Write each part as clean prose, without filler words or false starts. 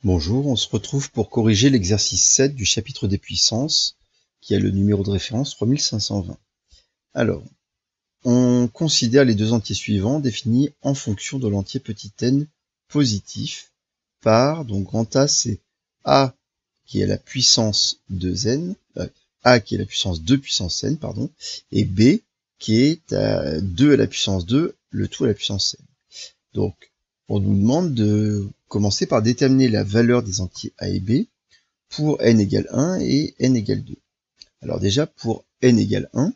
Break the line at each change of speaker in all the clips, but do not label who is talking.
Bonjour, on se retrouve pour corriger l'exercice 7 du chapitre des puissances, qui a le numéro de référence 3520. Alors, on considère les deux entiers suivants définis en fonction de l'entier petit n positif par, donc grand A c'est A qui est la puissance 2n, A qui est la puissance 2 puissance n, pardon, et B qui est à 2 à la puissance 2, le tout à la puissance n. Donc, on nous demande de commencer par déterminer la valeur des entiers A et B pour n égale 1 et n égale 2. Alors déjà, pour n égale 1,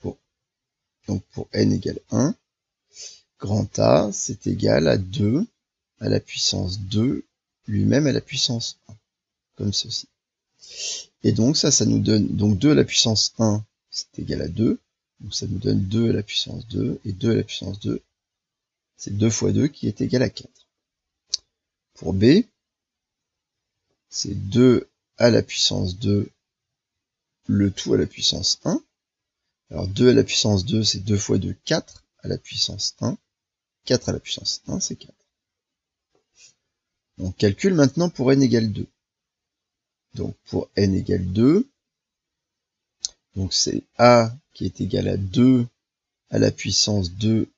pour n égale 1, grand A, c'est égal à 2 à la puissance 2, lui-même à la puissance 1, comme ceci. Et donc ça nous donne, donc 2 à la puissance 1, c'est égal à 2, donc ça nous donne 2 à la puissance 2, et 2 à la puissance 2, c'est 2 fois 2 qui est égal à 4. Pour B, c'est 2 à la puissance 2, le tout à la puissance 1. Alors 2 à la puissance 2, c'est 2 fois 2, 4 à la puissance 1. 4 à la puissance 1, c'est 4. On calcule maintenant pour n égale 2. Donc pour n égale 2, donc c'est A qui est égal à 2 à la puissance 2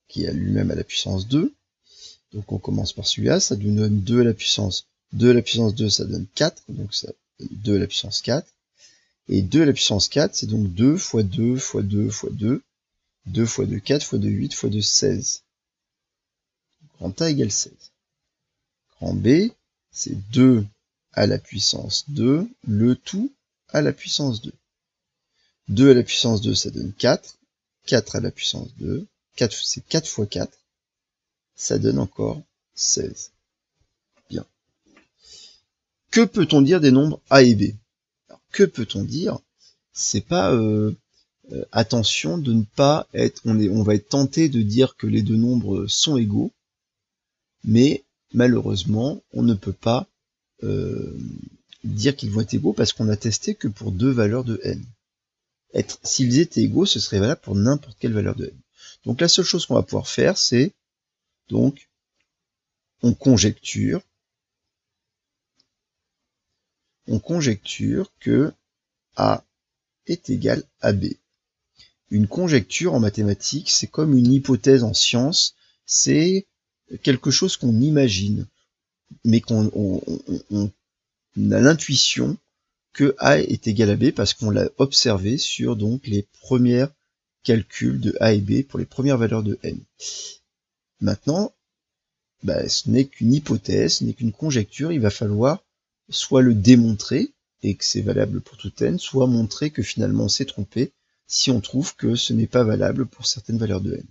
qui est lui-même à la puissance 2. Donc on commence par celui-là, ça nous donne 2 à la puissance 2 à la puissance 2, ça donne 4, donc ça donne 2 à la puissance 4. Et 2 à la puissance 4, c'est donc 2 fois 2 fois 2 fois 2, 2 fois 2, 4 fois 2, 8 fois 2, 16. Grand A égale 16. Grand B, c'est 2 à la puissance 2, le tout à la puissance 2. 2 à la puissance 2, ça donne 4. 4 à la puissance 2, 4, c'est 4 fois 4, ça donne encore 16. Bien. Que peut-on dire des nombres A et B? Alors, que peut-on dire? C'est pas attention de ne pas être, on va être tenté de dire que les deux nombres sont égaux, mais malheureusement, on ne peut pas dire qu'ils vont être égaux parce qu'on a testé que pour deux valeurs de n. S'ils étaient égaux, ce serait valable pour n'importe quelle valeur de n. Donc la seule chose qu'on va pouvoir faire, c'est donc on conjecture que A est égal à B. Une conjecture en mathématiques, c'est comme une hypothèse en sciences, c'est quelque chose qu'on imagine, mais qu'on a l'intuition que A est égal à B parce qu'on l'a observé sur donc les premiers calculs de A et B pour les premières valeurs de n. Maintenant, ce n'est qu'une hypothèse, ce n'est qu'une conjecture, il va falloir soit le démontrer, et que c'est valable pour tout n, soit montrer que finalement on s'est trompé si on trouve que ce n'est pas valable pour certaines valeurs de n.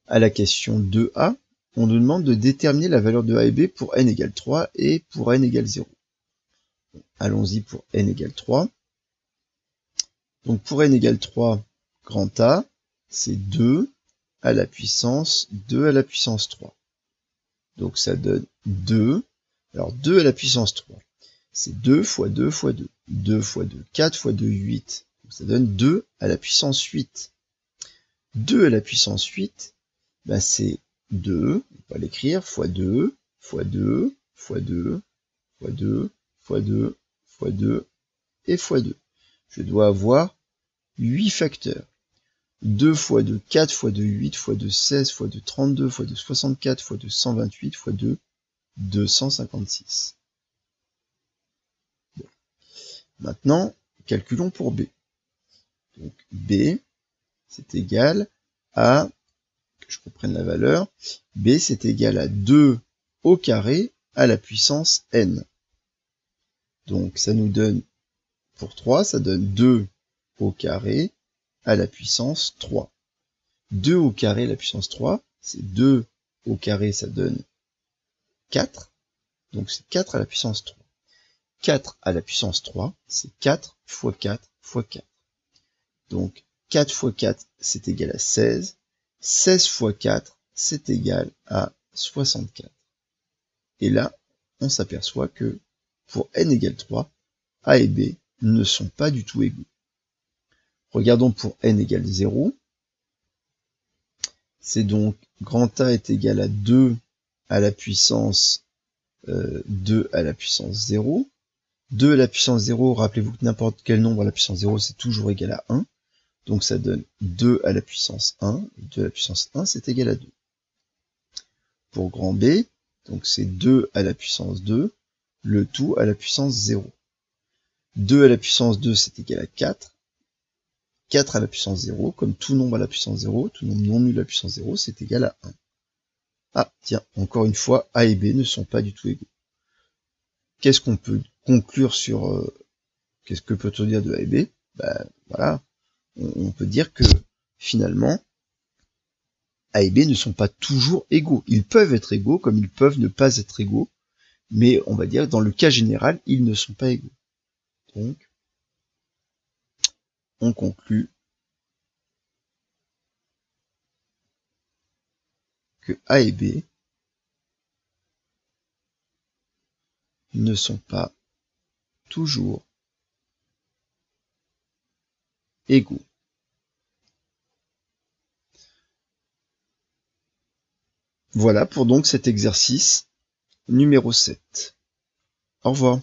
À la question 2a, on nous demande de déterminer la valeur de A et B pour n égale 3 et pour n égale 0. Allons-y pour n égale 3. Donc pour n égale 3, grand A, c'est 2 à la puissance 2 à la puissance 3. Donc ça donne 2. Alors 2 à la puissance 3, c'est 2 fois 2 fois 2. 2 fois 2, 4 fois 2, 8. Donc ça donne 2 à la puissance 8. 2 à la puissance 8, c'est 2, on va l'écrire, fois 2, fois 2, fois 2, fois 2, fois 2, fois 2, et fois 2. Je dois avoir 8 facteurs. 2 fois 2, 4 fois 2, 8 fois 2, 16 fois 2, 32 fois 2, 64 fois 2, 128 fois 2, 256. Bon. Maintenant, calculons pour B. Donc B, c'est égal à, que je reprenne la valeur, B c'est égal à 2 au carré à la puissance n. Donc ça nous donne, pour 3, ça donne 2 au carré à la puissance 3. 2 au carré à la puissance 3, c'est 2 au carré, ça donne 4. Donc c'est 4 à la puissance 3. 4 à la puissance 3, c'est 4 fois 4 fois 4. Donc 4 fois 4, c'est égal à 16. 16 fois 4, c'est égal à 64. Et là, on s'aperçoit que pour n égale 3, A et B ne sont pas du tout égaux. Regardons pour n égale 0. C'est donc grand A est égal à 2 à la puissance 2 à la puissance 0. 2 à la puissance 0, rappelez-vous que n'importe quel nombre à la puissance 0, c'est toujours égal à 1. Donc ça donne 2 à la puissance 1. 2 à la puissance 1, c'est égal à 2. Pour grand B, donc c'est 2 à la puissance 2, le tout à la puissance 0. 2 à la puissance 2, c'est égal à 4. 4 à la puissance 0, comme tout nombre à la puissance 0, tout nombre non nul à la puissance 0, c'est égal à 1. Ah, tiens, encore une fois, A et B ne sont pas du tout égaux. Qu'est-ce qu'on peut conclure sur... qu'est-ce que peut-on dire de A et B? Voilà, on peut dire que, finalement, A et B ne sont pas toujours égaux. Ils peuvent être égaux, comme ils peuvent ne pas être égaux, mais on va dire que dans le cas général, ils ne sont pas égaux. Donc, on conclut que A et B ne sont pas toujours égaux. Voilà pour donc cet exercice numéro 7. Au revoir.